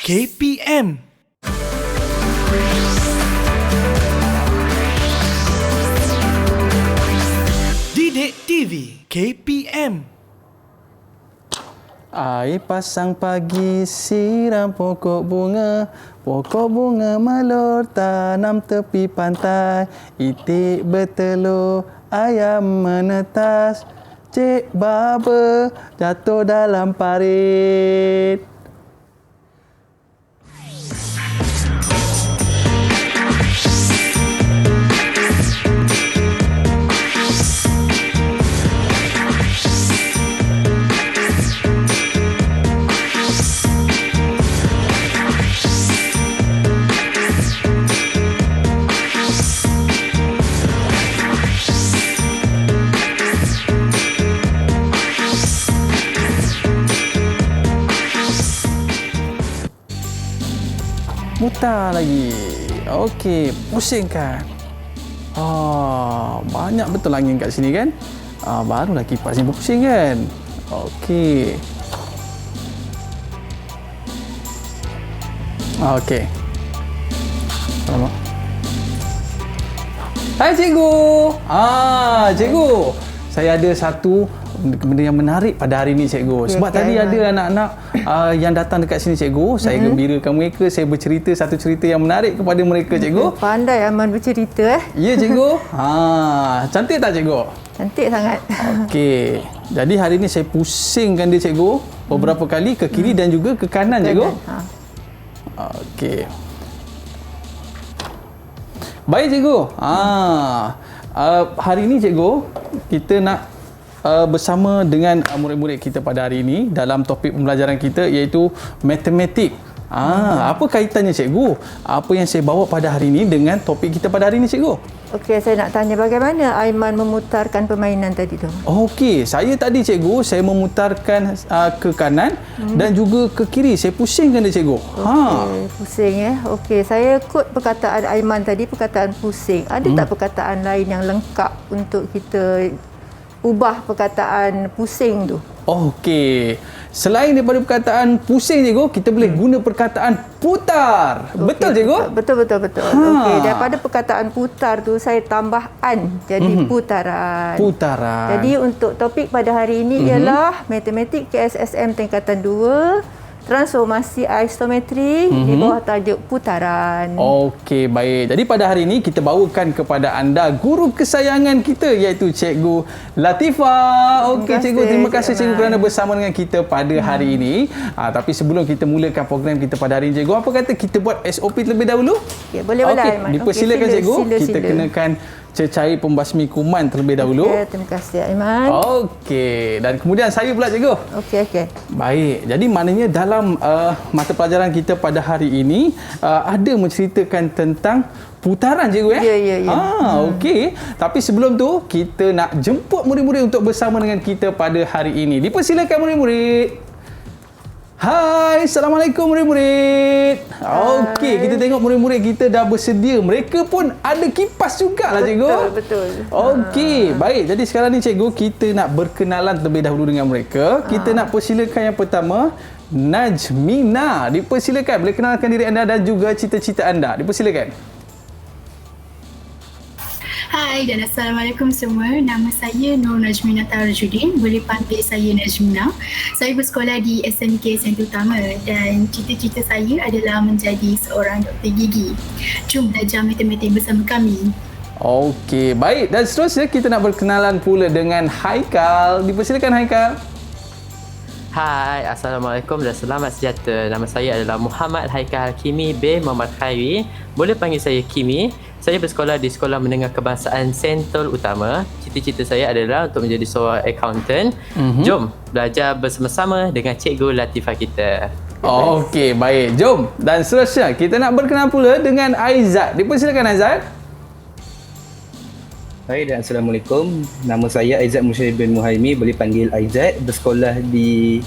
KPM. Didik TV KPM. Air pasang pagi, siram pokok bunga malur tanam tepi pantai, itik bertelur, ayam menetas, cik baba jatuh dalam parit. Mutar lagi. Okey, pusingkan. Banyak betul angin kat sini kan? Barulah kipas ni berpusing kan? Okey. Okey. Selamat. Hai cikgu. Cikgu. Saya ada satu benda yang menarik pada hari ini cikgu. Sebab tadi ada anak-anak yang datang dekat sini cikgu. Saya gembirakan mereka, saya bercerita satu cerita yang menarik kepada mereka cikgu. Pandai Aiman bercerita Ya cikgu. Cantik tak cikgu? Cantik sangat. Okey. Jadi hari ini saya pusingkan dia cikgu beberapa kali ke kiri dan juga ke kanan cikgu. Okey. Baik cikgu. Hari ini cikgu kita nak bersama dengan murid-murid kita pada hari ini dalam topik pembelajaran kita iaitu matematik. Apa kaitannya cikgu? Apa yang saya bawa pada hari ini dengan topik kita pada hari ini cikgu? Okey, saya nak tanya bagaimana Aiman memutarkan permainan tadi tu? Okey, saya tadi cikgu saya memutarkan ke kanan dan juga ke kiri. Saya pusingkan dia cikgu. Okey, pusing ya. Okey, saya kut perkataan Aiman tadi, perkataan pusing. Ada tak perkataan lain yang lengkap untuk kita ubah perkataan pusing tu? Okey. Selain daripada perkataan pusing cikgu, kita boleh guna perkataan putar. Okay, betul cikgu? Betul. Okey, daripada perkataan putar tu saya tambah an jadi putaran. Putaran. Jadi untuk topik pada hari ini ialah matematik KSSM tingkatan 2, transformasi aisometri di bawah tajuk putaran. Okey, baik. Jadi pada hari ini kita bawakan kepada anda guru kesayangan kita iaitu Cikgu Latifah. Okey cikgu, terima kasih cikgu kerana bersama dengan kita pada hari ini. Tapi sebelum kita mulakan program kita pada hari ini cikgu, apa kata kita buat SOP terlebih dahulu? Okey, boleh Aiman. Dipersilakan cikgu. Kita kenakan cecair pembasmi kuman terlebih dahulu. Okey, terima kasih Aiman. Okey, dan kemudian saya pula cikgu. Okey. Baik, jadi maknanya dalam mata pelajaran kita pada hari ini ada menceritakan tentang putaran cikgu ya? Ya. Okey. Tapi sebelum tu kita nak jemput murid-murid untuk bersama dengan kita pada hari ini. Dipersilakan murid-murid. Hai, Assalamualaikum murid-murid. Okey, kita tengok murid-murid kita dah bersedia. Mereka pun ada kipas jugalah cikgu. Betul. Okey, baik. Jadi sekarang ni cikgu, kita nak berkenalan terlebih dahulu dengan mereka. Kita nak persilakan yang pertama, Najmina. Dipersilakan, boleh kenalkan diri anda dan juga cita-cita anda. Dipersilakan. Hai dan Assalamualaikum semua. Nama saya Nur Najmina Tarjudin. Boleh panggil saya Najmina. Saya bersekolah di SMK Sentral Utama dan cita-cita saya adalah menjadi seorang doktor gigi. Jom belajar matematik bersama kami. Okey, baik. Dan seterusnya kita nak berkenalan pula dengan Haikal. Dipersilakan Haikal. Hai, Assalamualaikum dan selamat sejahtera. Nama saya adalah Muhammad Haikal Hakimi bin Muhammad Khairi. Boleh panggil saya Kimi. Saya bersekolah di Sekolah Menengah Kebangsaan Sentral Utama. Cita-cita saya adalah untuk menjadi seorang accountant. Jom belajar bersama-sama dengan Cikgu Latifah kita. Okey, baik. Jom. Dan seterusnya kita nak berkenalan pula dengan Aizat. Dipersilakan Aizat. Hai dan Assalamualaikum. Nama saya Aizat Musyarif bin Muhaimi, boleh panggil Aizat. Bersekolah di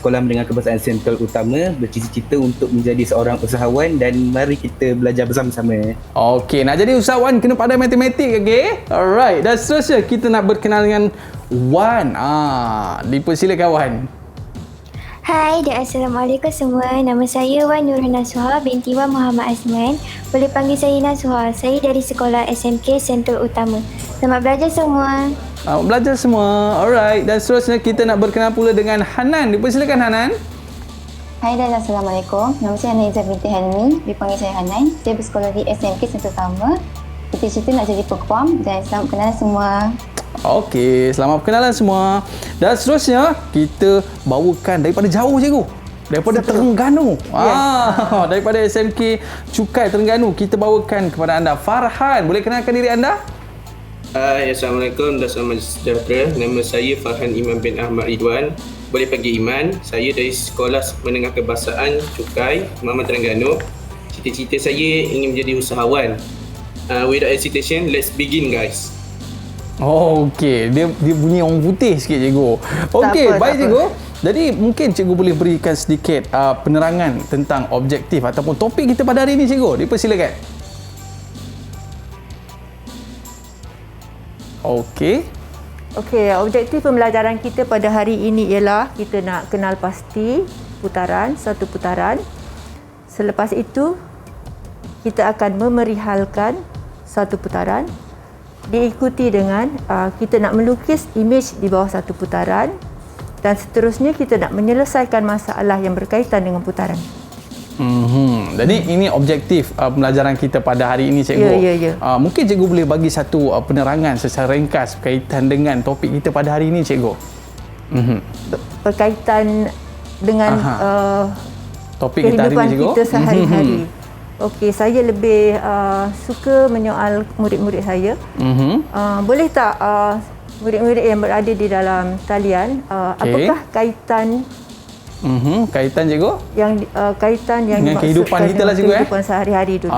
Sekolah Menengah Kebangsaan Sentral Utama, bercita-cita untuk menjadi seorang usahawan dan mari kita belajar bersama-sama. Okey, nak jadi usahawan kena pandai matematik, okey? Alright, dan seterusnya kita nak berkenalan dengan Wan. Dipersilakan Wan. Hai dan Assalamualaikum semua. Nama saya Wan Nurul Nasuha binti Wan Muhammad Azman. Boleh panggil saya Nasuha. Saya dari sekolah SMK Sentul Utama. Selamat belajar semua. Belajar semua. Alright. Dan seterusnya kita nak berkenal pula dengan Hanan. Dipersilakan Hanan. Hai dan Assalamualaikum. Nama saya Hana binti Helmi. Dipanggil saya Hanan. Saya bersekolah di SMK Sentul Utama. Cita-cita nak jadi peguam dan selamat kenal semua. Okey, selamat perkenalan semua. Dan seterusnya, kita bawakan daripada jauh cikgu. Daripada Terengganu. Daripada SMK Cukai Terengganu, kita bawakan kepada anda Farhan. Boleh kenalkan diri anda? Hai, Assalamualaikum dan selamat sejahtera. Nama saya Farhan Iman bin Ahmad Ridwan. Boleh panggil Iman. Saya dari Sekolah Menengah Kebahasaan Cukai, Mama Terengganu. Cita-cita saya ingin menjadi usahawan. Without hesitation, let's begin guys. Oh, okey. Dia bunyi orang putih sikit cikgu. Okey, baik cikgu. Jadi mungkin cikgu boleh berikan sedikit penerangan tentang objektif ataupun topik kita pada hari ini cikgu. Dipersilakan. Okey. Okey, objektif pembelajaran kita pada hari ini ialah kita nak kenal pasti putaran, satu putaran. Selepas itu, kita akan memerihalkan satu putaran. Diikuti dengan kita nak melukis imej di bawah satu putaran dan seterusnya kita nak menyelesaikan masalah yang berkaitan dengan putaran. Jadi ini objektif pembelajaran kita pada hari ini cikgu. Ya. Mungkin cikgu boleh bagi satu penerangan secara ringkas berkaitan dengan topik kita pada hari ini cikgu. Berkaitan dengan topik kita hari ini cikgu. Kehidupan kita sehari-hari. Okey, saya lebih suka menyoal murid-murid saya. Boleh tak murid-murid yang berada di dalam talian, apakah kaitan kaitan cikgu? Yang kaitan yang dengan kehidupan kita lah cikgu kehidupan sehari-hari dulu.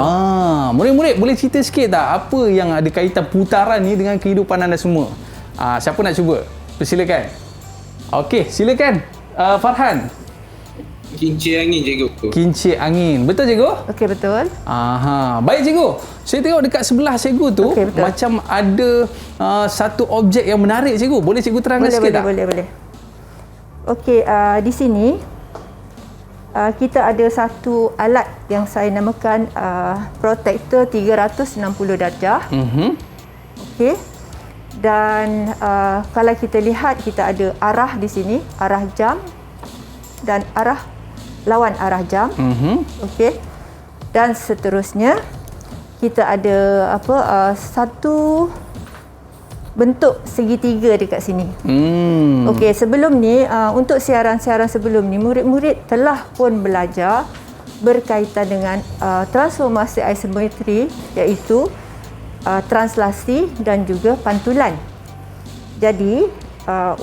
Murid-murid boleh cerita sikit tak apa yang ada kaitan putaran ni dengan kehidupan anda semua? Siapa nak cuba? Persilakan. Okey, silakan. Farhan. Kincir angin cikgu. Kincir angin. Betul cikgu? Okey, betul. Baik cikgu. Saya tengok dekat sebelah cikgu tu macam ada satu objek yang menarik cikgu. Boleh cikgu terangkan sikit tak? Boleh. Okey, di sini kita ada satu alat yang saya namakan protektor 360 darjah. Okey. Dan kalau kita lihat, kita ada arah di sini, arah jam dan lawan arah jam. Okey. Dan seterusnya kita ada satu bentuk segitiga dekat sini. Okey, sebelum ni untuk siaran-siaran sebelum ni murid-murid telah pun belajar berkaitan dengan transformasi isometri, iaitu translasi dan juga pantulan. Jadi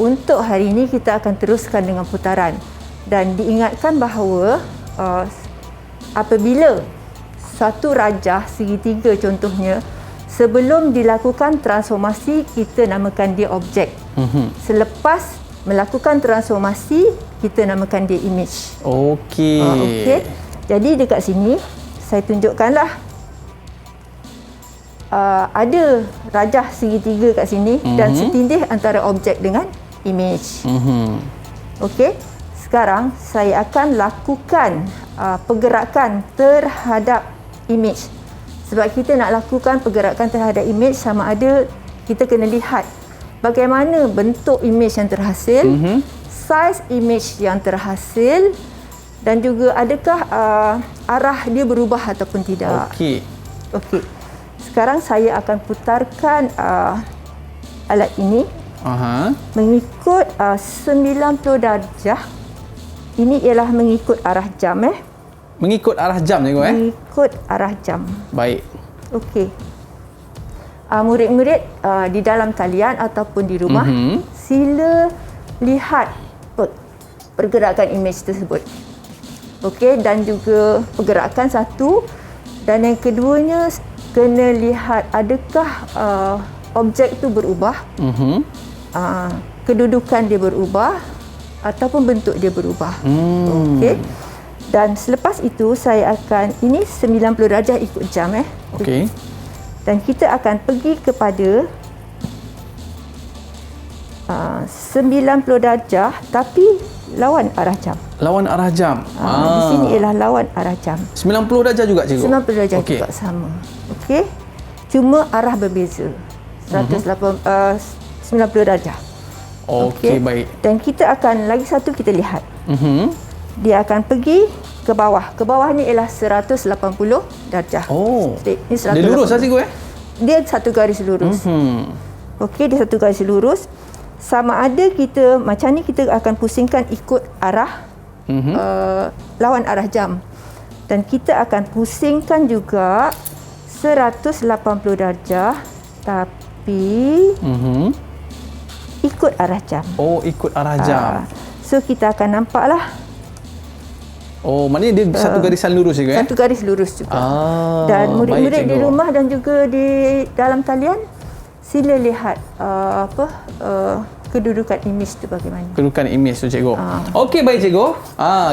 untuk hari ini kita akan teruskan dengan putaran. Dan diingatkan bahawa apabila satu rajah segitiga contohnya, sebelum dilakukan transformasi kita namakan dia objek. Selepas melakukan transformasi kita namakan dia image. Okey. Jadi dekat sini saya tunjukkanlah ada rajah segitiga kat sini dan setindih antara objek dengan image. Okey. Sekarang saya akan lakukan pergerakan terhadap image. Sebab kita nak lakukan pergerakan terhadap image, sama ada kita kena lihat bagaimana bentuk image yang terhasil, saiz image yang terhasil dan juga adakah arah dia berubah ataupun tidak. Okey. Sekarang saya akan putarkan alat ini mengikut 90 darjah. Ini ialah mengikut arah jam. Mengikut arah jam cikgu Mengikut arah jam. Baik. Okey. Murid-murid di dalam talian ataupun di rumah, sila lihat pergerakan imej tersebut. Okey, dan juga pergerakan satu, dan yang keduanya kena lihat adakah objek tu berubah, kedudukan dia berubah ataupun bentuk dia berubah. Okey. Dan selepas itu saya akan, ini 90 darjah ikut jam Dan kita akan pergi kepada 90 darjah tapi lawan arah jam. Lawan arah jam. Di sini ialah lawan arah jam. 90 darjah juga cikgu? 90 darjah juga sama. Okey. Cuma arah berbeza. 90 darjah. Okey, baik. Dan kita akan lagi satu kita lihat. Dia akan pergi ke bawah. Ke bawah ni ialah 180 darjah. Ini 180. Dia lurus lah cikgu Dia satu garis lurus. Okey, dia satu garis lurus. Sama ada kita macam ni kita akan pusingkan ikut arah lawan arah jam. Dan kita akan pusingkan juga 180 darjah tapi ikut arah jam. Ikut arah jam. So kita akan nampaklah. Maknanya dia satu garisan lurus juga Satu garis lurus juga. Dan murid-murid di rumah dan juga di dalam talian sila lihat kedudukan imej tu bagaimana. Kedudukan imej tu cikgu. Okey, baik cikgu.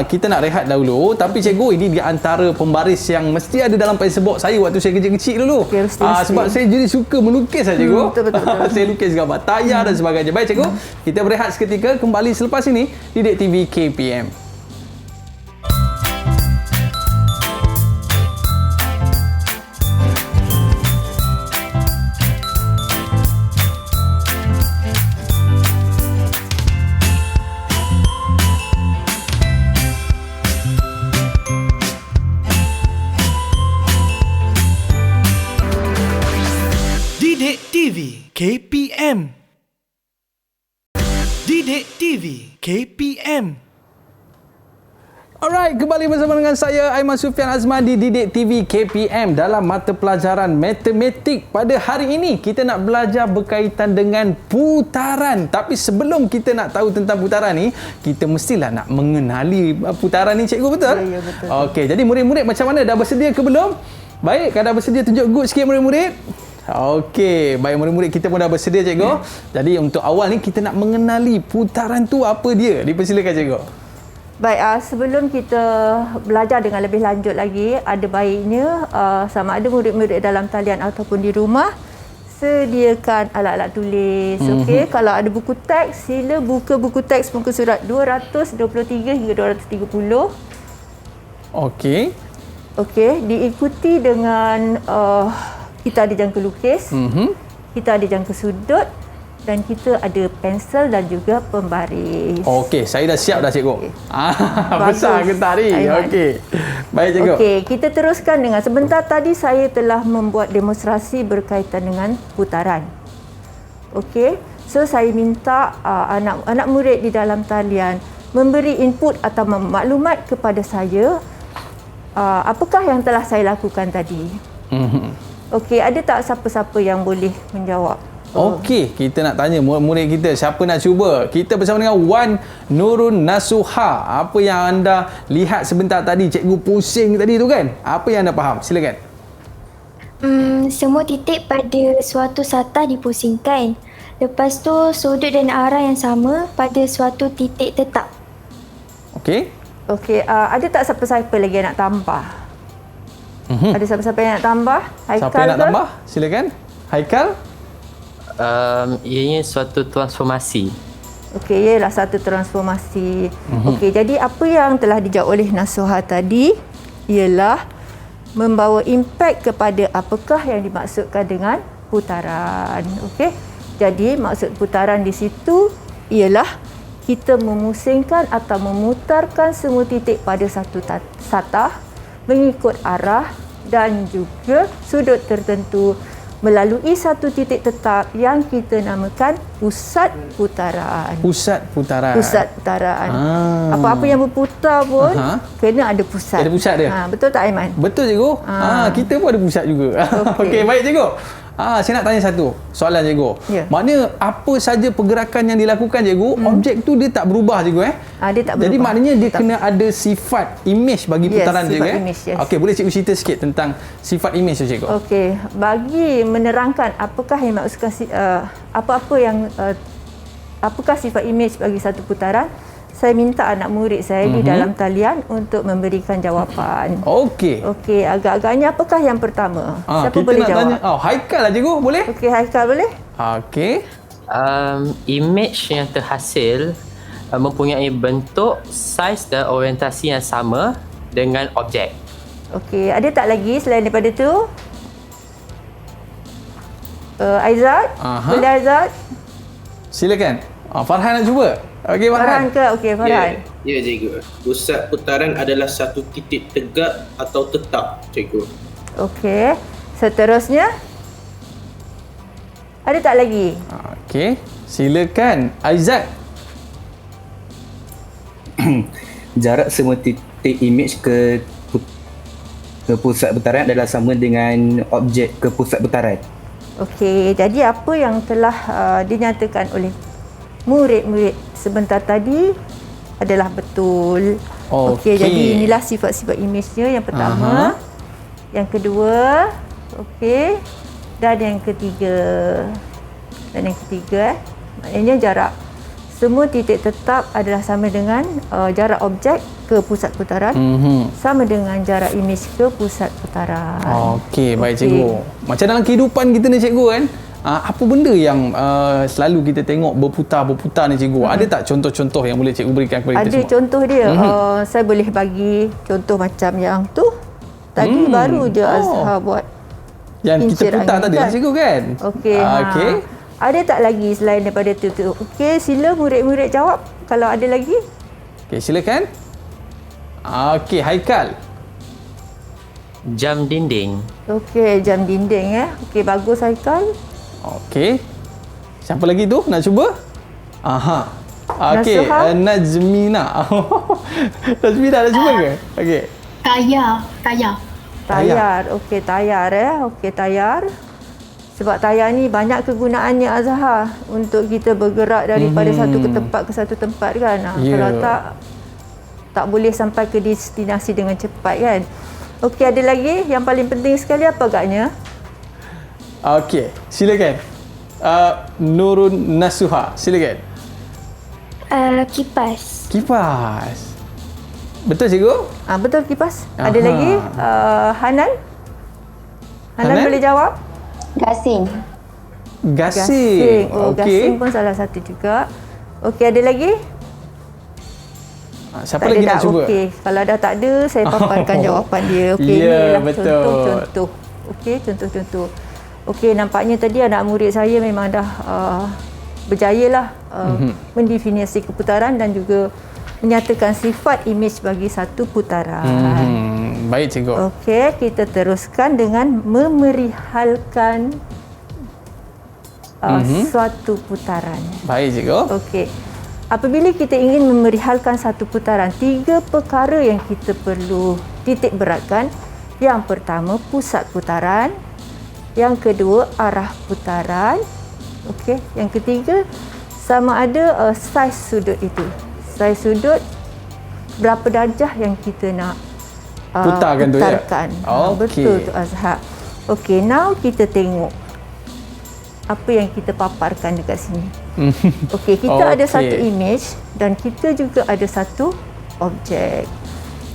Kita nak rehat dahulu. Tapi cikgu, ini di antara pembaris yang mesti ada dalam Facebook saya waktu saya kecil-kecil dulu. Sebab saya jadi suka melukis lah cikgu. Betul. Saya lukis gambar tayar dan sebagainya. Baik cikgu, kita berehat seketika, kembali selepas ini Didik TV KPM. Didik TV KPM. Didik TV KPM. Alright, kembali bersama dengan saya Aiman Sufian Azman di Didik TV KPM dalam mata pelajaran matematik. Pada hari ini kita nak belajar berkaitan dengan putaran. Tapi sebelum kita nak tahu tentang putaran ni, kita mestilah nak mengenali putaran ni cikgu, betul? Ya, betul. Okey, jadi murid-murid macam mana, dah bersedia ke belum? Baik, kalau dah bersedia tunjuk good sikit murid-murid. Okey, baik murid-murid kita pun dah bersedia cikgu. Jadi untuk awal ni kita nak mengenali putaran tu apa dia. Dipersilakan cikgu. Baik, sebelum kita belajar dengan lebih lanjut lagi, ada baiknya sama ada murid-murid dalam talian ataupun di rumah sediakan alat-alat tulis. Okey, kalau ada buku teks, sila buka buku teks muka surat 223 hingga 230. Okey. Okey, diikuti dengan kita ada jangka lukis, kita ada jangka sudut dan kita ada pensel dan juga pembaris. Okey, saya dah siap dah cikgu. Okay. Besar getah ni. Okey. Baik cikgu. Okey, kita teruskan dengan sebentar tadi saya telah membuat demonstrasi berkaitan dengan putaran. Okey, so saya minta anak-anak murid di dalam talian memberi input atau maklumat kepada saya apakah yang telah saya lakukan tadi. Okey, ada tak siapa-siapa yang boleh menjawab? Okey, kita nak tanya murid-murid kita, siapa nak cuba? Kita bersama dengan Wan Nurun Nasuha. Apa yang anda lihat sebentar tadi, cikgu pusing tadi tu kan? Apa yang anda faham? Silakan. Semua titik pada suatu satah dipusingkan. Lepas tu sudut dan arah yang sama pada suatu titik tetap. Okey. Okey, ada tak siapa-siapa lagi yang nak tambah? Ada siapa-siapa yang nak tambah? Haikal siapa yang nak tambah? Silakan. Haikal. Ianya suatu transformasi. Okey, ialah satu transformasi. Okey, jadi apa yang telah dijawab oleh Nasuha tadi ialah membawa impak kepada apakah yang dimaksudkan dengan putaran. Okey. Jadi maksud putaran di situ ialah kita memusingkan atau memutarkan semua titik pada satu satah mengikut arah dan juga sudut tertentu melalui satu titik tetap yang kita namakan pusat putaran. Pusat putaran. Pusat putaran. Apa-apa yang berputar pun kena ada pusat. Ada pusat dia. Betul tak Aiman? Betul cikgu. Kita pun ada pusat juga. Okey, baik cikgu. Saya nak tanya satu soalan cikgu. Ya. Maknanya apa saja pergerakan yang dilakukan cikgu, objek tu dia tak berubah cikgu Dia tak berubah. Jadi maknanya dia kena ada sifat imej bagi putaran cikgu image, yes. Okey, boleh cikgu cerita sikit tentang sifat imej tu cikgu? Okey, bagi menerangkan apakah yang maksudkan apakah sifat imej bagi satu putaran, saya minta anak murid saya di dalam talian untuk memberikan jawapan. Okey. Okey, agak-agaknya apakah yang pertama? Siapa kita boleh nak jawab? Tanya, Haikal lah cikgu, boleh? Okey, Haikal boleh? Okey. Image yang terhasil mempunyai bentuk, saiz dan orientasi yang sama dengan objek. Okey, ada tak lagi selain daripada tu? Aizat? Boleh Aizat? Silakan. Farhan nak cuba? Okey, Farhan Farhan. ke? Okey, Farhan. Ya, cikgu. Pusat putaran adalah satu titik tegak atau tetap, cikgu. Okey. Seterusnya? Ada tak lagi? Okey, silakan. Aizat. Jarak semua titik image ke pusat putaran adalah sama dengan objek ke pusat putaran. Okey, jadi apa yang telah dinyatakan oleh murid-murid sebentar tadi adalah betul. Okey, jadi inilah sifat-sifat imejnya. Yang pertama, yang kedua, okey, dan yang ketiga. Maknanya jarak semua titik tetap adalah sama dengan jarak objek ke pusat putaran, sama dengan jarak imej ke pusat putaran. Okey, baik cikgu. Macam dalam kehidupan kita ni cikgu kan, apa benda yang selalu kita tengok berputar-berputar ni cikgu? Ada tak contoh-contoh yang boleh cikgu berikan kepada kita semua? Ada contoh dia. Saya boleh bagi contoh macam yang tu. Tadi baru je Azhar buat. Yang kita putar tadi lah cikgu kan? Okey. Okey. Ada tak lagi selain daripada tu? Okey, sila murid-murid jawab kalau ada lagi. Okey, silakan. Okey, Haikal. Jam dinding. Okey, jam dinding Okey, bagus Haikal. Okey. Siapa lagi tu nak cuba? Okey, Najmina. Najmina nak cuba ke? Okey. Tayar. Okey, tayar Okey, tayar. Sebab tayar ni banyak kegunaannya Azhar untuk kita bergerak daripada satu tempat ke satu tempat kan. Kalau tak boleh sampai ke destinasi dengan cepat kan. Okey, ada lagi yang paling penting sekali apa agaknya? Okey, silakan. Nurun Nasuha, silakan. Kipas. Kipas. Betul cikgu? Betul kipas. Ada lagi Hanan? Hanan boleh jawab? Gasing. Gasing Okey. pun salah satu juga. Okey, ada lagi? Siapa lagi nak cuba? Okey, kalau dah tak ada, saya paparkan jawapan dia. Okey, inilah contoh-contoh. Okey, contoh-contoh. Okey, nampaknya tadi anak murid saya memang dah berjayalah mendefinisi keputaran dan juga menyatakan sifat imej bagi satu putaran. Baik cikgu. Okey, kita teruskan dengan memerihalkan suatu putaran. Baik cikgu. Okey. Apabila kita ingin memerihalkan satu putaran, 3 perkara yang kita perlu titik beratkan. Yang pertama, pusat putaran. Yang kedua, arah putaran. Okey. Yang ketiga, sama ada saiz sudut itu. Saiz sudut berapa darjah yang kita nak putarkan tu ya. Betul tu Azhar. Okey, now kita tengok apa yang kita paparkan dekat sini. Okey, kita ada satu image dan kita juga ada satu objek.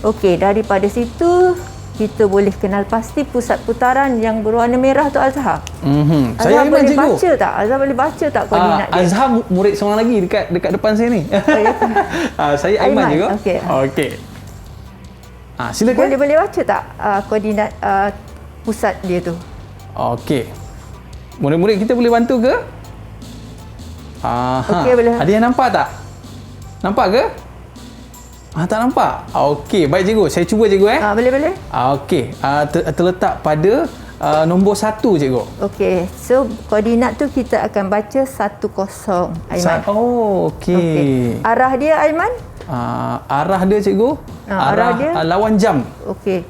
Okey, daripada situ kita boleh kenal pasti pusat putaran yang berwarna merah tu Azhar. Saya Azhar boleh baca tak? Azhar boleh baca tak koordinat dia? Azhar murid seorang lagi dekat depan saya ni. Saya Aiman juga. Okey. Silakan. Boleh baca tak koordinat pusat dia tu? Okey. Murid-murid kita boleh bantu ke? Okey, boleh. Ada yang nampak tak? Nampak ke? Tak nampak? Okey, baik cikgu. Saya cuba cikgu Boleh. Okey. Terletak pada nombor 1 cikgu. Okey. So koordinat tu kita akan baca 10 Aiman. Okey. Arah dia Aiman? Arah dia cikgu? Arah dia lawan jam. Okey.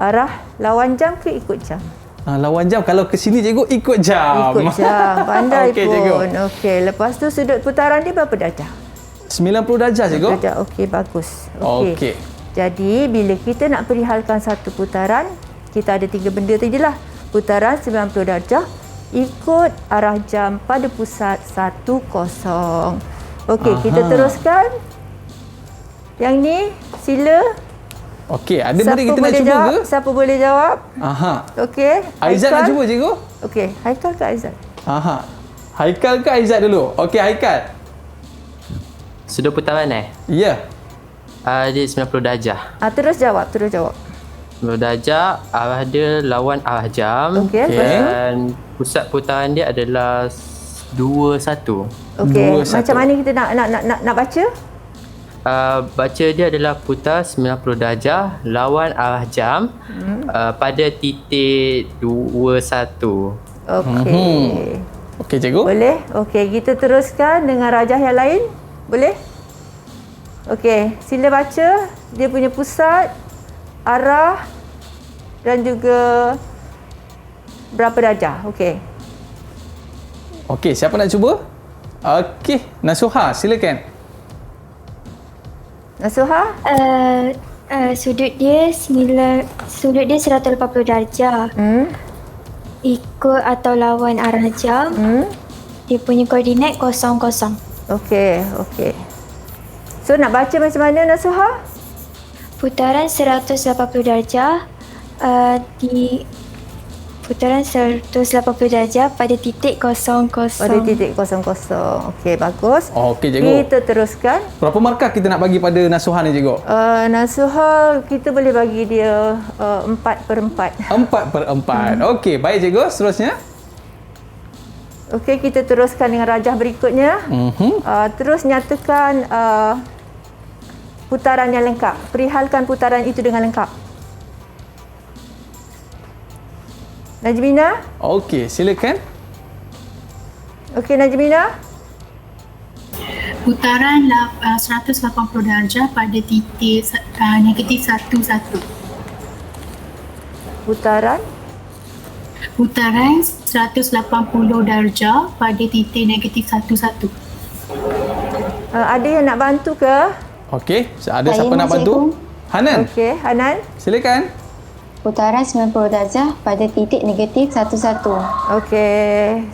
Arah lawan jam ke ikut jam? Lawan jam. Kalau ke sini cikgu ikut jam. Ikut jam. Pandai Okey, pun. cikgu. Okey. Lepas tu sudut putaran dia berapa darjah? 90 darjah cikgu. Okey, bagus. Okey. Jadi bila kita nak perihalkan satu putaran, kita ada 3 benda tadi lah. Putaran 90 darjah ikut arah jam pada pusat 10. Okey, kita teruskan. Yang ni sila. Okey, ada murid kita nak cuba ke? Siapa boleh jawab? Okey. Aizat nak cuba cikgu? Okey, Haikal ke Aizat? Haikal ke Aizat dulu? Okey, Haikal. Sudut putaran Ya. dia 90 darjah. Terus jawab. 90 darjah, arah dia lawan arah jam. Okey. Dan pusat putaran dia adalah 21. Okey. 21. Macam mana kita nak baca? Baca dia adalah putar 90 darjah lawan arah jam pada titik 21. Okey. Okey, cikgu. Boleh? Okey, kita teruskan dengan rajah yang lain. Boleh? Okey, sila baca dia punya pusat, arah dan juga berapa darjah. Okey. Okey, siapa nak cuba? Okey, Nasuha, silakan. Nasuha? Sudut dia 180 darjah. Ikut atau lawan arah jam. Dia punya koordinat 00. Okey. So nak baca macam mana Nasuha? Putaran 180 darjah di putaran 180 darjah pada titik 00. Pada titik 00. Okey, bagus. Okey, cikgu. Kita teruskan. Berapa markah kita nak bagi pada Nasuha ni, cikgu? Nasuha kita boleh bagi dia 4/4. 4/4. Okey, baik cikgu. Seterusnya. Okey, kita teruskan dengan rajah berikutnya. Terus nyatakan putaran yang lengkap. Perihalkan putaran itu dengan lengkap. Najmina? Okey, silakan. Okey, Najmina. Putaran 180 darjah pada titik negatif 11. Putaran 180 darjah pada titik negatif 11. Ada yang nak bantu ke? Okey, ada Saya siapa nak masih bantu? Hanan, Okey, Hanan. silakan. Putaran 90 darjah pada titik negatif 11. Okey.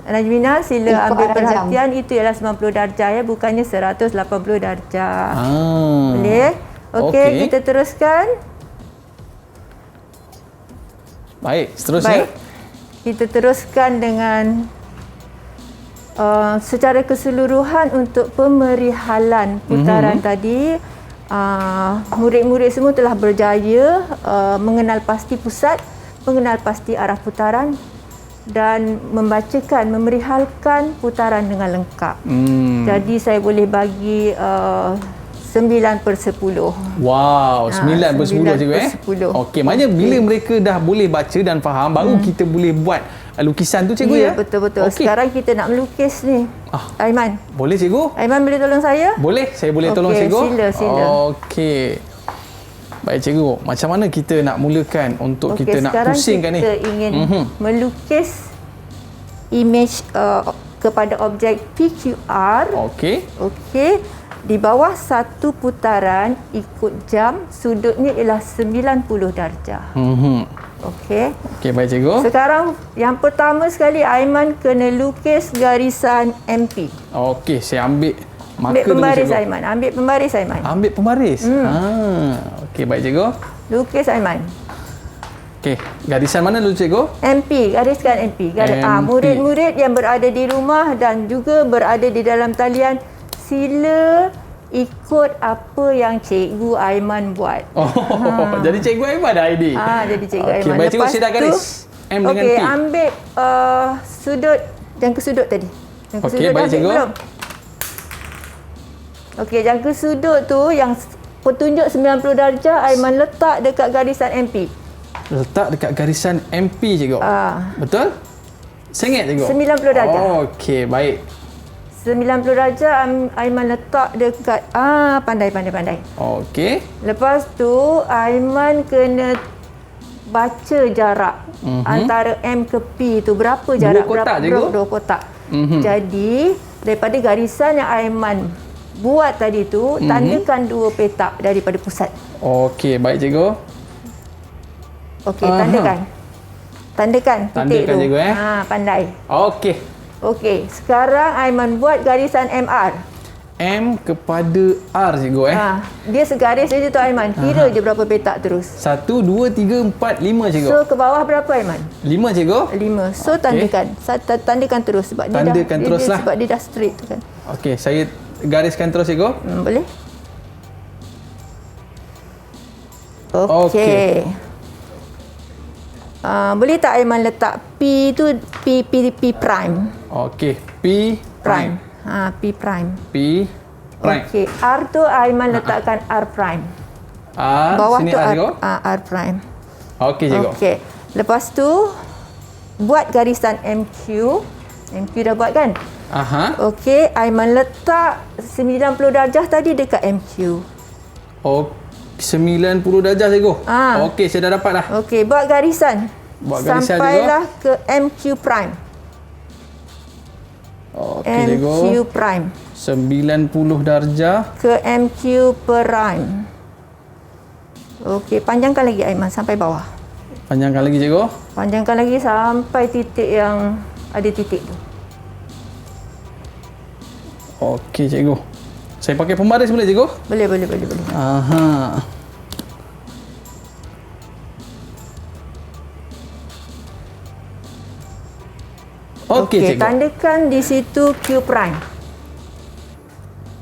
Najmina, sila Ikut ambil arah perhatian. Itu ialah 90 darjah ya, bukannya 180 darjah. Boleh? Okey, kita teruskan. Baik, seterusnya. Baik. Kita teruskan dengan secara keseluruhan untuk pemerihalan putaran tadi. Murid-murid semua telah berjaya mengenal pasti pusat, mengenal pasti arah putaran dan memerihalkan putaran dengan lengkap. Jadi saya boleh bagi 9/10. Wow, 9/10 cikgu 9/10. Okey, maknanya bila mereka dah boleh baca dan faham, baru kita boleh buat lukisan tu cikgu ya? Betul-betul. Okey. Sekarang kita nak melukis ni. Aiman. Boleh cikgu? Aiman boleh tolong saya? Boleh, saya boleh tolong Okey, cikgu? sila. Okey. Baik cikgu, macam mana kita nak mulakan untuk kita nak pusingkan ni? Sekarang kita ingin melukis image kepada objek PQR. Okey. Okey. Di bawah satu putaran ikut jam, sudutnya ialah 90 darjah. Okey. Okey, baik cikgu. Sekarang yang pertama sekali Aiman kena lukis garisan MP. Okey, saya ambil marker Ambil pembaris dulu cikgu. Aiman. Ambil pembaris Aiman. Ambil pembaris? Okey, baik cikgu. Lukis Aiman. Okey, garisan mana dulu cikgu? MP, gariskan MP. MP. Murid-murid yang berada di rumah dan juga berada di dalam talian, sila ikut apa yang Cikgu Aiman buat. Jadi Cikgu Aiman dah ID. Jadi Cikgu Aiman. Baik cikgu, saya dah garis M dengan P. Okey, ambil sudut, jangka sudut tadi. Jangka Okey, sudut baik dah ambil cikgu. belum? Okey, jangka sudut tu yang petunjuk 90 darjah Aiman letak dekat garisan MP. Letak dekat garisan MP cikgu. Betul? Sengit cikgu? 90 darjah. Okey, baik. 90 darjah Aiman letak dekat pandai. Okey. Lepas tu Aiman kena baca jarak antara M ke P tu, berapa jarak? Dua kotak, cikgu? Dua kotak. Jadi daripada garisan yang Aiman buat tadi tu, tandakan dua petak daripada pusat. Okey, baik cikgu. Okey, tandakan titik Tandakan, tu. cikgu, Pandai. Okey. Okey, sekarang Aiman buat garisan MR. M kepada R cikgu Dia segaris je tu Aiman. Kira je berapa petak terus. 1, 2, 3, 4, 5 cikgu. So ke bawah berapa Aiman? 5 cikgu. 5. So tandakan. Tandakan terus sebab Tandakan dia terus dah, lah. sebab dia dah straight tu kan. Okey, saya gariskan terus cikgu. Boleh? Okey. Boleh tak Aiman letak P tu P prime. Okey, P prime. P prime. P prime. Okey, R tu Aiman letakkan R prime. R Bawah sini tu R R, cikgu. R prime. Okey cikgu. Okey. Lepas tu buat garisan MQ. MQ dah buat kan? Aha. Okey, Aiman letak 90 darjah tadi dekat MQ. Oh, 90 darjah cikgu. Okey, saya dah dapat dah. Okey, buat garisan. Buat garisan sampailah ke MQ prime. Okey cikgu. MQ prime 90 darjah ke MQ prime. Okey, panjangkan lagi Aiman sampai bawah. Panjangkan lagi cikgu. Panjangkan lagi sampai titik yang ada titik tu. Okey cikgu. Saya pakai pembaris boleh cikgu? Boleh. Aha. Okey cikgu. Tandakan di situ Q prime.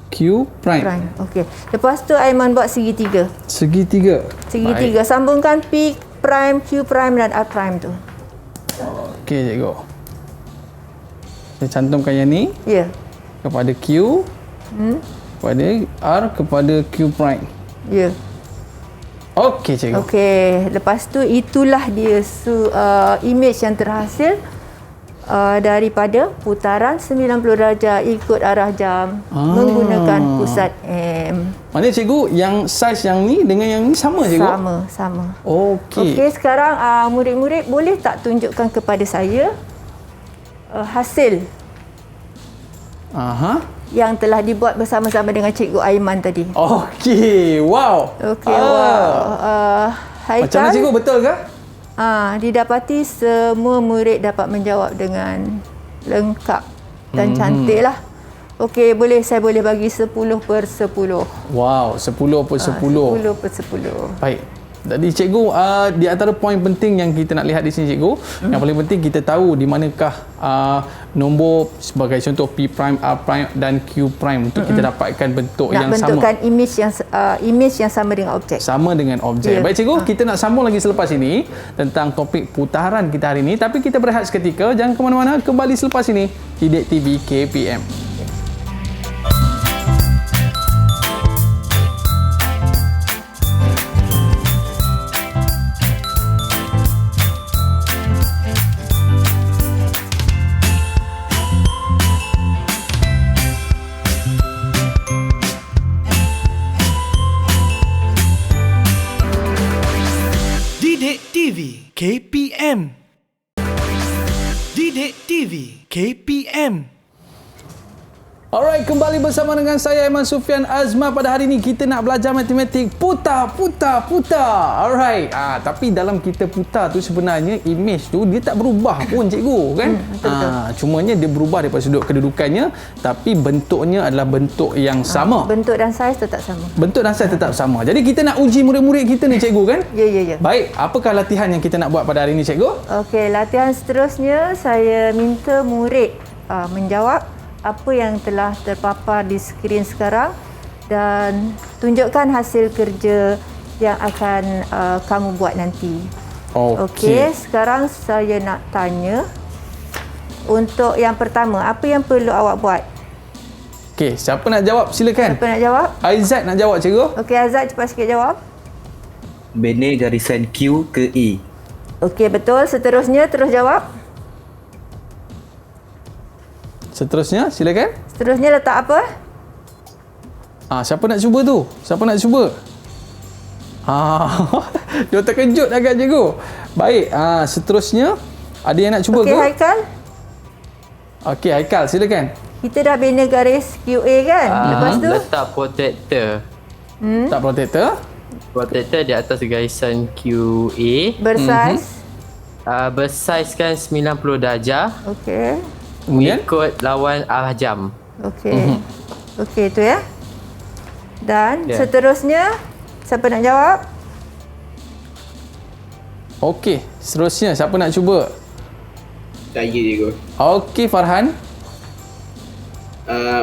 Q prime. Okey. Lepas tu Aiman buat segitiga. Segitiga. Segitiga. Sambungkan P prime, Q prime dan R prime tu. Okey cikgu. Saya cantumkan yang ni. Ya. Kepada Q. Kepada R kepada Q prime. Ya. Okey cikgu. Okey. Lepas tu itulah dia image yang terhasil daripada putaran 90 darjah ikut arah jam menggunakan pusat M. Maknanya cikgu, yang saiz yang ni dengan yang ni sama cikgu? Sama. Okey. Okey, sekarang murid-murid boleh tak tunjukkan kepada saya hasil yang telah dibuat bersama-sama dengan Cikgu Aiman tadi. Okey, wow. Okey, wow. Haikal, macam mana cikgu, betul ke? Didapati semua murid dapat menjawab dengan lengkap dan cantik lah. Okey, saya boleh bagi 10/10. Wow, 10/10. 10/10. Baik. Jadi cikgu, di antara poin penting yang kita nak lihat di sini cikgu, yang paling penting kita tahu di manakah nombor sebagai contoh P prime, R prime dan Q prime untuk kita dapatkan bentuk yang sama. Nak bentukkan image yang sama dengan objek. Sama dengan objek. Baik cikgu, kita nak sambung lagi selepas ini tentang topik putaran kita hari ini, tapi kita berehat seketika, jangan ke mana-mana, kembali selepas ini Didik TV KPM. Didik TV KPM. Didik TV KPM. Alright, kembali bersama dengan saya Aiman Sufian Azmar. Pada hari ini kita nak belajar matematik putar. Alright. Tapi dalam kita putar tu sebenarnya image tu dia tak berubah pun cikgu kan? Cumanya dia berubah daripada sudut kedudukannya, tapi bentuknya adalah bentuk yang sama. Bentuk dan saiz tetap sama. Bentuk dan saiz tetap sama. Jadi kita nak uji murid-murid kita ni cikgu kan? Ya. Baik, apakah latihan yang kita nak buat pada hari ini cikgu? Okey, latihan seterusnya saya minta murid menjawab apa yang telah terpapar di skrin sekarang dan tunjukkan hasil kerja yang akan kamu buat nanti. Okey, sekarang saya nak tanya untuk yang pertama, apa yang perlu awak buat? Okey, siapa nak jawab? Silakan. Siapa nak jawab? Aizat nak jawab cikgu. Okey, Azad cepat sikit jawab. Bina garisan Q ke E. Okey, betul. Seterusnya terus jawab. Seterusnya, silakan. Seterusnya letak apa? Siapa nak cuba tu? Siapa nak cuba? Dia terkejut agak cikgu. Baik, seterusnya ada yang nak cuba ke? Okey, Haikal. Okey, Haikal, silakan. Kita dah bina garis QA kan? Lepas tu letak protector. Tak protector. Protector di atas garisan QA. bersaiz. Bersaizkan 90 darjah. Okey. Kemudian Ikut lawan arah jam. Okey. Okey, tu ya. Dan Ya. seterusnya, siapa nak jawab? Okey, seterusnya siapa nak cuba? Saya cikgu. Okey, Farhan.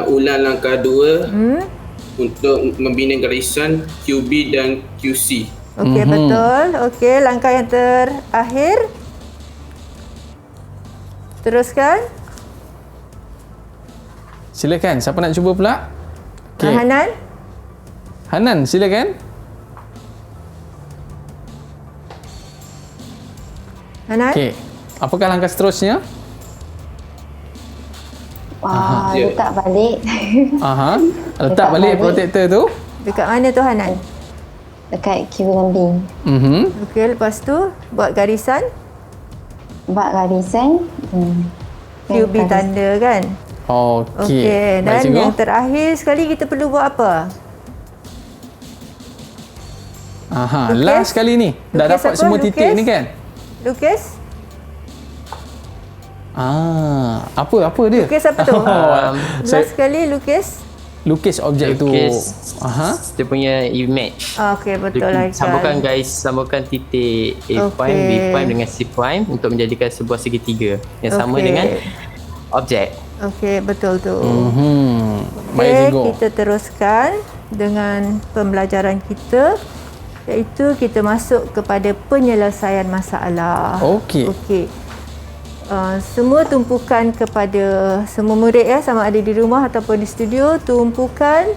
Ulang langkah 2 untuk membina garisan QB dan QC. Okey, betul. Okey, langkah yang terakhir. Teruskan. Silakan, siapa nak cuba pula? Okey. Hanan. Hanan, silakan. Hanan. Okey. Apakah langkah seterusnya? Wah, Ya. letak balik. Aha. Letak Letak balik balik. protector tu. Dekat mana tu Hanan? Dekat Q dan B. Okey, lepas tu buat garisan Buat garisan. QB tanda kan? Okey. Okey, dan Baik, cikgu. yang terakhir sekali kita perlu buat apa? Aha, Lukis. last kali ni. Dah Lukis dapat apa? semua titik Lukis? ni kan? Lukis? Apa dia? Lukis apa tu? Saya Last sekali lukis. lukis objek tu. Lukis Aha. dia punya image. Okey, betul lah. Sambungkan guys, sambungkan titik A prime, B Okey. prime dengan C prime untuk menjadikan sebuah segitiga yang sama Okey. dengan objek. Okey, betul tu. Baik, Okey, cikgu. kita teruskan dengan pembelajaran kita, iaitu kita masuk kepada penyelesaian masalah. Okey. Okey. Semua tumpukan kepada semua murid ya, sama ada di rumah ataupun di studio, tumpukan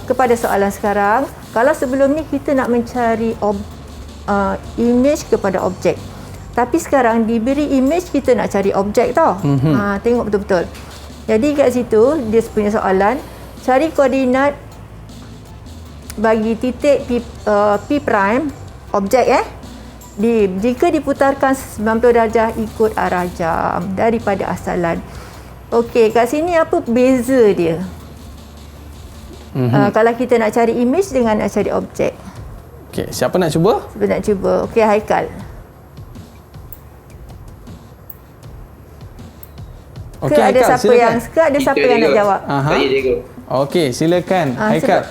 kepada soalan sekarang. Kalau sebelum ni kita nak mencari image kepada objek, tapi sekarang diberi image, kita nak cari objek tau. Tengok betul-betul. Jadi kat situ dia punya soalan, cari koordinat bagi titik P prime objek jika diputarkan 90 darjah ikut arah jam daripada asalan. Okey, kat sini apa beza dia? Kalau kita nak cari image dengan nak cari objek. Okey, siapa nak cuba? Siapa nak cuba? Okey, Haikal. Okey, Ada Haikal, siapa silakan. yang ada siapa yang nak jawab? Aha. Saya cikgu. Okey, silakan. Haikal.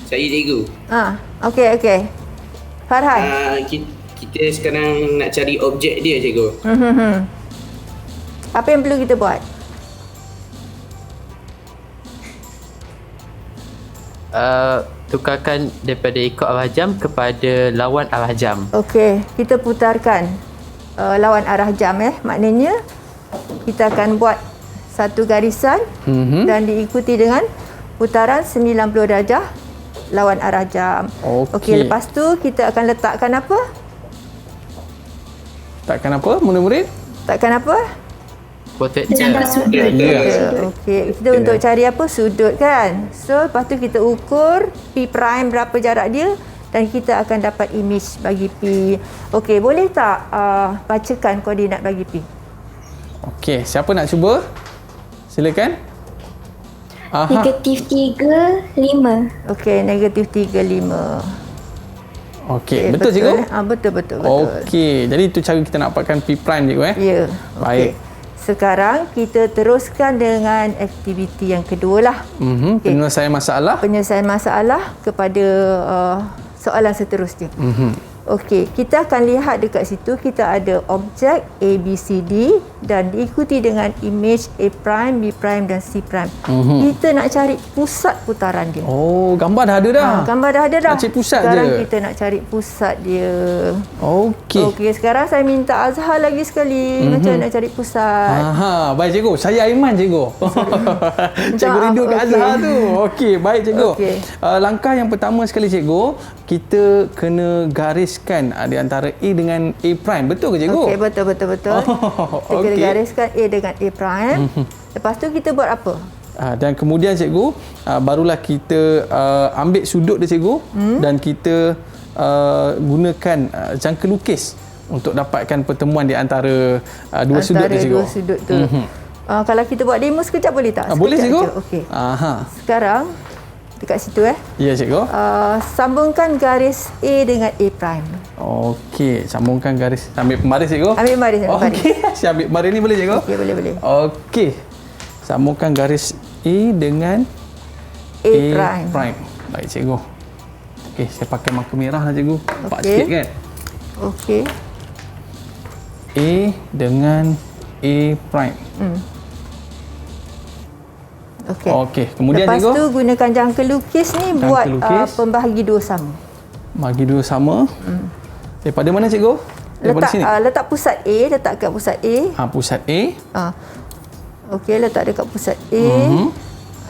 Saya cikgu. Okey. Farhan. Kita sekarang nak cari objek dia cikgu. Apa yang perlu kita buat? Tukarkan daripada ikut arah jam kepada lawan arah jam. Okey, kita putarkan lawan arah jam Maknanya kita akan buat satu garisan dan diikuti dengan putaran 90 darjah lawan arah jam. Okey, lepas tu kita akan letakkan apa? Takkan apa, murid-murid? Letakkan apa? Jangka sudut. Okey, kita untuk cari apa? Sudut kan. So, lepas tu kita ukur P prime berapa jarak dia dan kita akan dapat image bagi P. Okey, boleh tak bacakan koordinat bagi P? Okey, siapa nak cuba? Silakan. Negatif 3, 5. Okey, negatif 3, 5. Okey, betul cikgu? Betul. Okey, jadi itu cara kita nak dapatkan P prime cikgu Ya. Baik. Sekarang kita teruskan dengan aktiviti yang kedua lah. Penyelesaian masalah. Penyelesaian masalah kepada soalan seterusnya. Okey, kita akan lihat dekat situ kita ada objek A, B, C, D dan diikuti dengan image A prime, B prime dan C prime. Kita nak cari pusat putaran dia. Oh, gambar dah ada dah. Gambar dah ada dah. Nak cari pusat sekarang je. kita nak cari pusat dia. Okey. Okey, sekarang saya minta Azhar lagi sekali. Macam mana nak cari pusat? Baik cikgu. Saya Aiman cikgu. Cikgu rindu kat Okey. Azhar tu. Okey, baik cikgu. Okey. Langkah yang pertama sekali cikgu, kita kena gariskan di antara A dengan A prime. Betul ke cikgu? Okey, betul. Kita kena okey. gariskan A dengan A prime. Lepas tu kita buat apa? Dan kemudian cikgu, barulah kita ambil sudut dia cikgu dan kita gunakan jangka lukis untuk dapatkan pertemuan di antara dua sudut tu cikgu. Dua sudut tu. Kalau kita buat demo sekejap boleh tak? Boleh Sekejap cikgu? je. Okey. Aha. Sekarang dekat situ Ya cikgu. sambungkan garis A dengan A prime. Okey, sambungkan garis. Ambil pembaris cikgu. Ambil baris. Okey, saya ambil pembaris ni boleh cikgu? Okey, boleh. Okey. Sambungkan garis A dengan A prime. Baik cikgu. Okey, saya pakai marker merah lah cikgu. Nampak Okey. sikit kan? Okey. A dengan A prime. Okey. Okey, kemudian Lepas cikgu tu gunakan jangka lukis ni Jangka buat lukis. pembahagi dua sama. bagi dua sama. Daripada mana cikgu? Daripada sini. Letak pusat A, letak kat pusat A. Pusat A. Okey, letak dekat pusat A.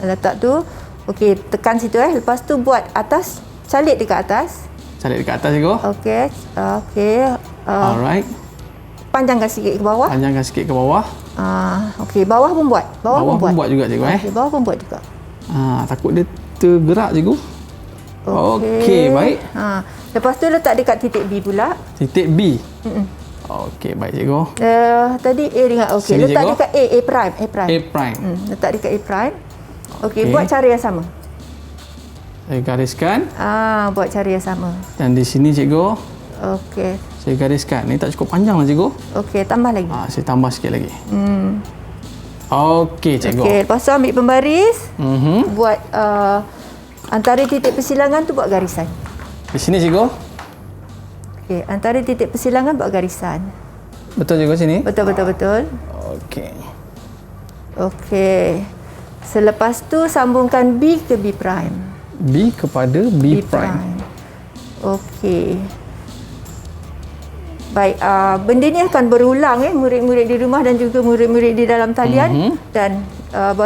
Letak tu. Okey, tekan situ Lepas tu buat atas, calik dekat atas. Calik dekat atas cikgu. Okey. Okey. Alright. Panjangkan sikit ke bawah. Panjangkan sikit ke bawah. Okey, bawah pun buat. Bawah pun buat juga cikgu Okey, bawah pun buat juga. Takut dia tergerak cikgu. Okey, baik. Lepas tu letak dekat titik B pula. Titik B. Okey, baik cikgu. Tadi A dengan okey, Sini, letak cikgu. dekat A prime. A prime. Letak dekat A prime. Okey, Okey. buat cara yang sama. Saya gariskan. Buat cara yang sama. Dan di sini cikgu, Okey. saya gariskan. Ni tak cukup panjang lah cikgu. Okey, tambah lagi. Saya tambah sikit lagi. Okey cikgu. Okey, lepas tu ambil pembaris. Mhm. Buat antara titik persilangan tu buat garisan. Di sini cikgu. Okey, antara titik persilangan buat garisan. Betul cikgu sini? Betul. Okey. Okey. Selepas tu sambungkan B ke B prime. B kepada B prime. Okey. Baik, benda ni akan berulang murid-murid di rumah dan juga murid-murid di dalam talian. Dan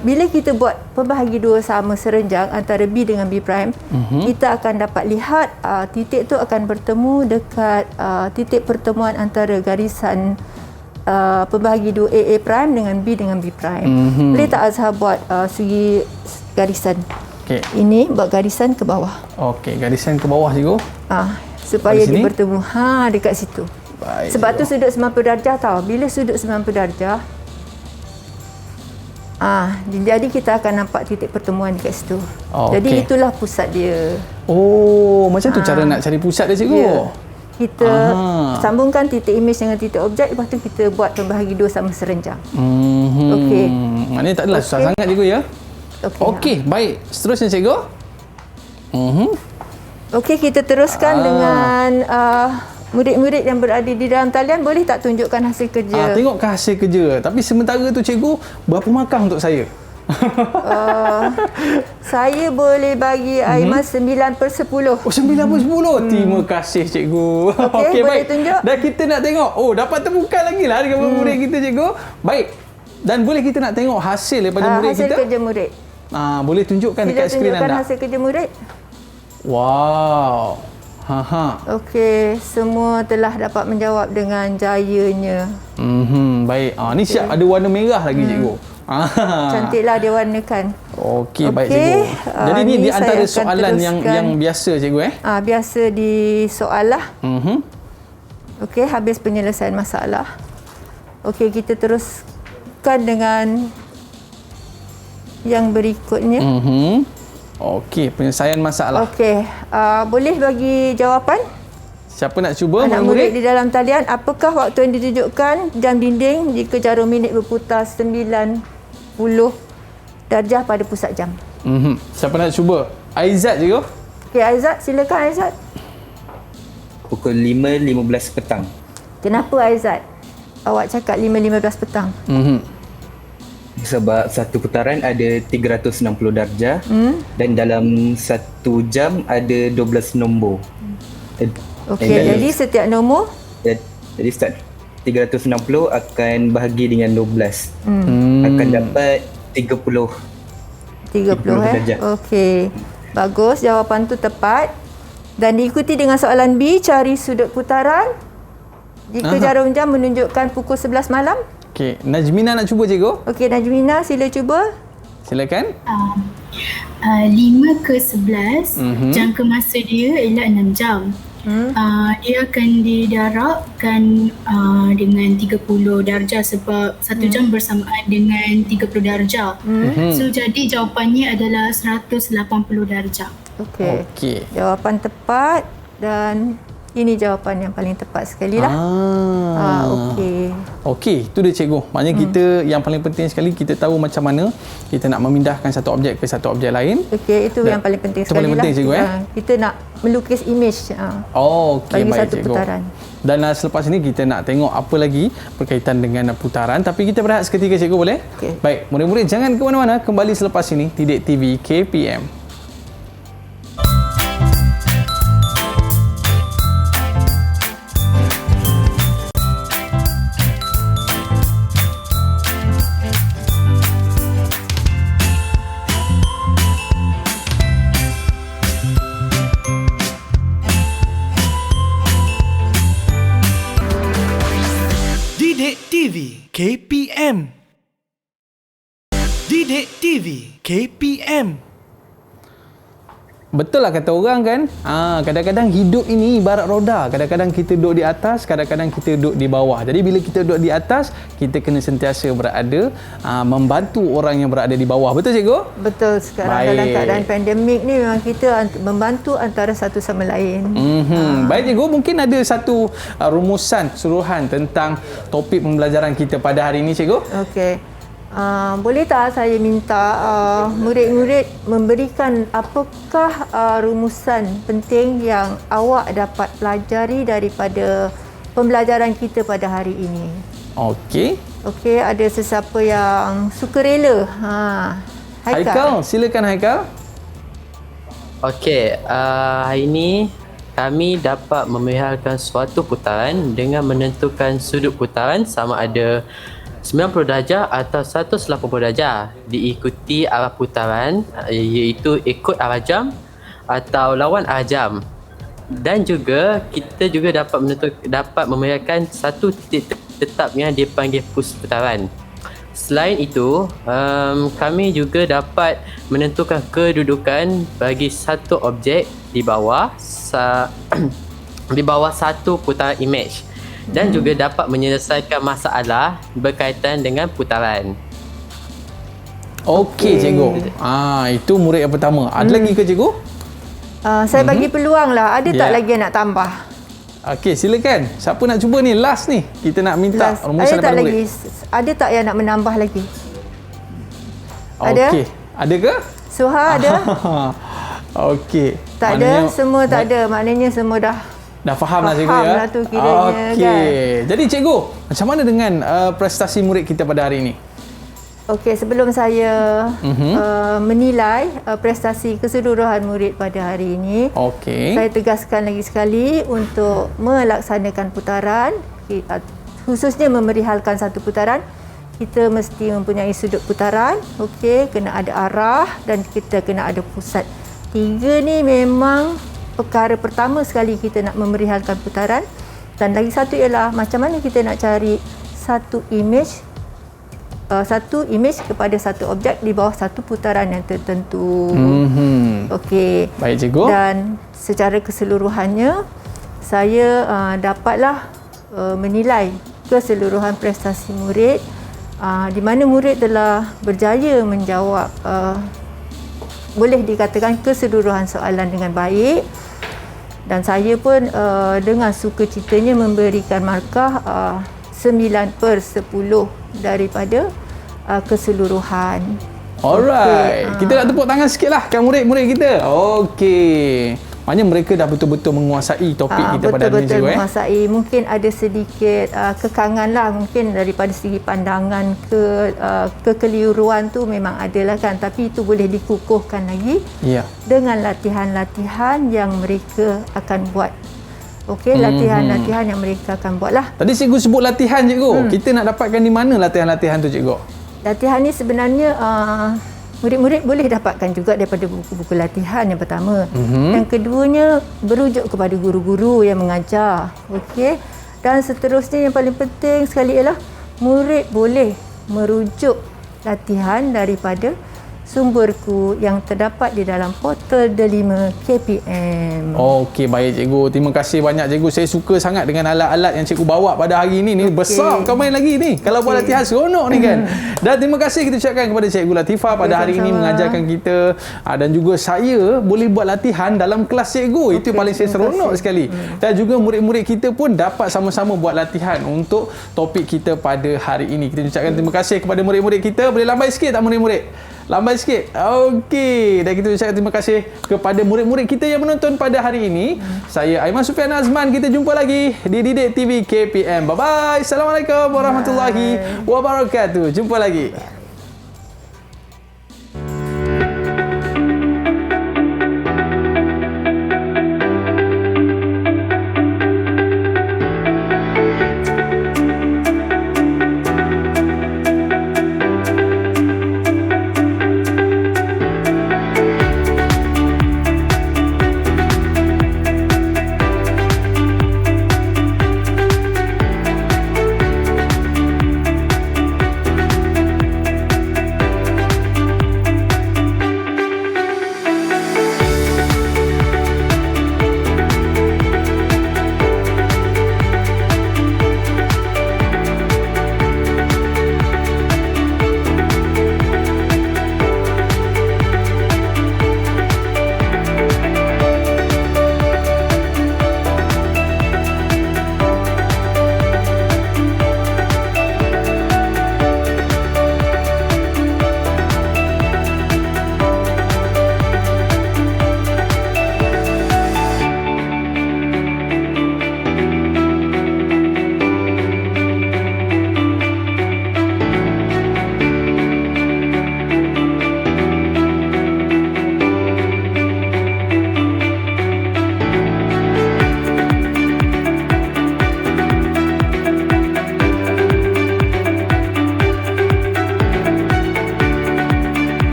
bila kita buat pembahagi dua sama serenjang antara B dengan B prime, kita akan dapat lihat titik tu akan bertemu dekat titik pertemuan antara garisan pembahagi dua A prime dengan B dengan B prime. Boleh tak Azhar buat segi garisan? Okey. Ini buat garisan ke bawah. Okey, garisan ke bawah cikgu. Supaya Di sini? dia bertemu. Dekat situ. Baik. Sebab tu sudut 90 darjah tau. Bila sudut 90 darjah, jadi kita akan nampak titik pertemuan dekat situ. Jadi Okey. itulah pusat dia. Macam tu cara nak cari pusat dia cikgu. Ya. Kita sambungkan titik imej dengan titik objek, lepas tu kita buat pembahagi dua sama serenjang. Okey. Maknanya tak adalah susah sangat cikgu ya. Okey, baik. Seterusnya cikgu. Okey, kita teruskan dengan murid-murid yang berada di dalam talian. Boleh tak tunjukkan hasil kerja? Tengokkan hasil kerja. Tapi sementara tu cikgu, berapa markah untuk saya? Saya boleh bagi Aiman 9/10. 9/10. Terima kasih cikgu. Okey, boleh tunjuk? Dan kita nak tengok. Dapat temukan lagi lah dengan murid kita cikgu. Baik. Dan boleh kita nak tengok hasil daripada murid hasil kita? kerja murid. Boleh tunjukkan Sila dekat skrin tunjukkan anda. hasil kerja murid. Wow. Okey, semua telah dapat menjawab dengan jayanya. Baik. Ni siap ada warna merah lagi cikgu. Cantiklah dia warnakan. Okey, baik cikgu. Jadi ni di antara soalan yang biasa cikgu biasa di soal lah. Okey, habis penyelesaian masalah. Okey, kita teruskan dengan yang berikutnya. Okey, penyelesaian masalah. Okey, boleh bagi jawapan? Siapa nak cuba? Anak murid di dalam talian, apakah waktu yang ditunjukkan jam dinding jika jarum minit berputar 90 darjah pada pusat jam? Siapa nak cuba? Aizat cikgu. Okey, Aizat, silakan Aizat. Pukul 5.15 petang. Kenapa Aizat awak cakap 5.15 petang? Sebab satu putaran ada 360 darjah dan dalam satu jam ada 12 nombor. Okey, jadi setiap nombor? Jadi start 360 akan bahagi dengan 12. Akan dapat 30 darjah. Okey. Bagus, jawapan tu tepat. Dan diikuti dengan soalan B, cari sudut putaran jika jarum jam menunjukkan pukul 11 malam. Okey, Najmina nak cuba cikgu? Okey, Najmina sila cuba. Silakan. 5/11 jangka masa dia ialah 6 jam. Dia akan didarabkan dengan 30 darjah sebab 1 jam bersamaan dengan 30 darjah. So jadi jawapannya adalah 180 darjah. Okey. Jawapan tepat dan Ini jawapan yang paling tepat sekali lah. Okey. Okey, itu dia cikgu. Maknanya kita yang paling penting sekali kita tahu macam mana kita nak memindahkan satu objek ke satu objek lain. Okey, itu yang paling penting itu sekali paling penting, lah. cikgu, Kita nak melukis image Okey, bagi baik satu cikgu. putaran. Dan selepas ini kita nak tengok apa lagi berkaitan dengan putaran. Tapi kita berehat seketika cikgu, boleh? Okey. Baik, murid-murid jangan ke mana-mana. Kembali selepas ini Didik TV KPM. Didik TV KPM. Didik TV KPM. Betul lah kata orang kan, kadang-kadang hidup ini ibarat roda. Kadang-kadang kita duduk di atas, kadang-kadang kita duduk di bawah. Jadi bila kita duduk di atas, kita kena sentiasa berada membantu orang yang berada di bawah. Betul cikgu? Betul, sekarang Baik. dalam keadaan pandemik ni memang kita membantu antara satu sama lain. Baik cikgu, mungkin ada satu rumusan keseluruhan tentang topik pembelajaran kita pada hari ini cikgu? Okey. Boleh tak saya minta murid-murid memberikan apakah rumusan penting yang awak dapat pelajari daripada pembelajaran kita pada hari ini? Okey. Okey, ada sesiapa yang sukarela? Haikal, silakan Haikal. Okey, hari ini kami dapat memerihalkan suatu putaran dengan menentukan sudut putaran sama ada 90 darjah atau 180 darjah, diikuti arah putaran iaitu ikut arah jam atau lawan arah jam. Dan juga kita juga dapat memeriahkan satu titik tetap yang dipanggil pus putaran. Selain itu, kami juga dapat menentukan kedudukan bagi satu objek di bawah di bawah satu putaran image. Dan juga dapat menyelesaikan masalah berkaitan dengan putaran. Okey cikgu. Itu murid yang pertama. Ada lagi ke cikgu? Saya bagi peluang lah. Ada tak lagi yang nak tambah? Okey, silakan. Siapa nak cuba ni? Last ni. Kita nak minta rumusan Ada tak daripada lagi? murid. Ada tak yang nak menambah lagi? Ada? Okey. Ada ke? Suha ada? Okey. Tak ada? Semua tak ada. Maknanya semua dah faham lah cikgu ya? Faham lah tu kiranya Okey. kan. Jadi cikgu, macam mana dengan prestasi murid kita pada hari ini? Okey, sebelum saya menilai prestasi keseluruhan murid pada hari ini, saya tegaskan lagi sekali untuk melaksanakan putaran, khususnya memerihalkan satu putaran, kita mesti mempunyai sudut putaran, okey, kena ada arah dan kita kena ada pusat. Tiga ni memang perkara pertama sekali kita nak memerihalkan putaran. Dan lagi satu ialah macam mana kita nak cari satu image kepada satu objek di bawah satu putaran yang tertentu. Okey. Baik cikgu. Dan secara keseluruhannya saya dapatlah menilai keseluruhan prestasi murid, di mana murid telah berjaya menjawab boleh dikatakan keseluruhan soalan dengan baik. Dan saya pun dengan sukacitanya memberikan markah 9/10 daripada keseluruhan. Alright. Kita nak tepuk tangan sikit lah kan murid-murid kita. Okey. Maknanya mereka dah betul-betul menguasai topik kita pada hari ini. Betul-betul menguasai. Mungkin ada sedikit kekangan lah. Mungkin daripada segi pandangan kekeliruan tu memang ada lah kan. Tapi itu boleh dikukuhkan lagi dengan latihan-latihan yang mereka akan buat. Okey, latihan-latihan yang mereka akan buat lah. Tadi cikgu sebut latihan cikgu. Kita nak dapatkan di mana latihan-latihan tu cikgu? Latihan ni sebenarnya murid-murid boleh dapatkan juga daripada buku-buku latihan yang pertama. Yang keduanya berujuk kepada guru-guru yang mengajar. Okey. Dan seterusnya yang paling penting sekali ialah murid boleh merujuk latihan daripada sumberku yang terdapat di dalam portal Delima KPM. Okey, baik cikgu. Terima kasih banyak cikgu. Saya suka sangat dengan alat-alat yang cikgu bawa pada hari ini. Ni besar kau main lagi ni. Kalau buat latihan seronok ni kan. Dan terima kasih kita ucapkan kepada Cikgu Latifah pada hari ini mengajarkan kita, dan juga saya boleh buat latihan dalam kelas cikgu. Itu paling saya seronok sekali. Dan juga murid-murid kita pun dapat sama-sama buat latihan untuk topik kita pada hari ini. Kita ucapkan terima kasih kepada murid-murid kita. Boleh lambai sikit tak murid-murid? Lambai sikit. Okey. Dan kita ucapkan terima kasih kepada murid-murid kita yang menonton pada hari ini. Saya Aiman Sufian Azman. Kita jumpa lagi di Didik TV KPM. Bye-bye. Assalamualaikum warahmatullahi wabarakatuh. Jumpa lagi.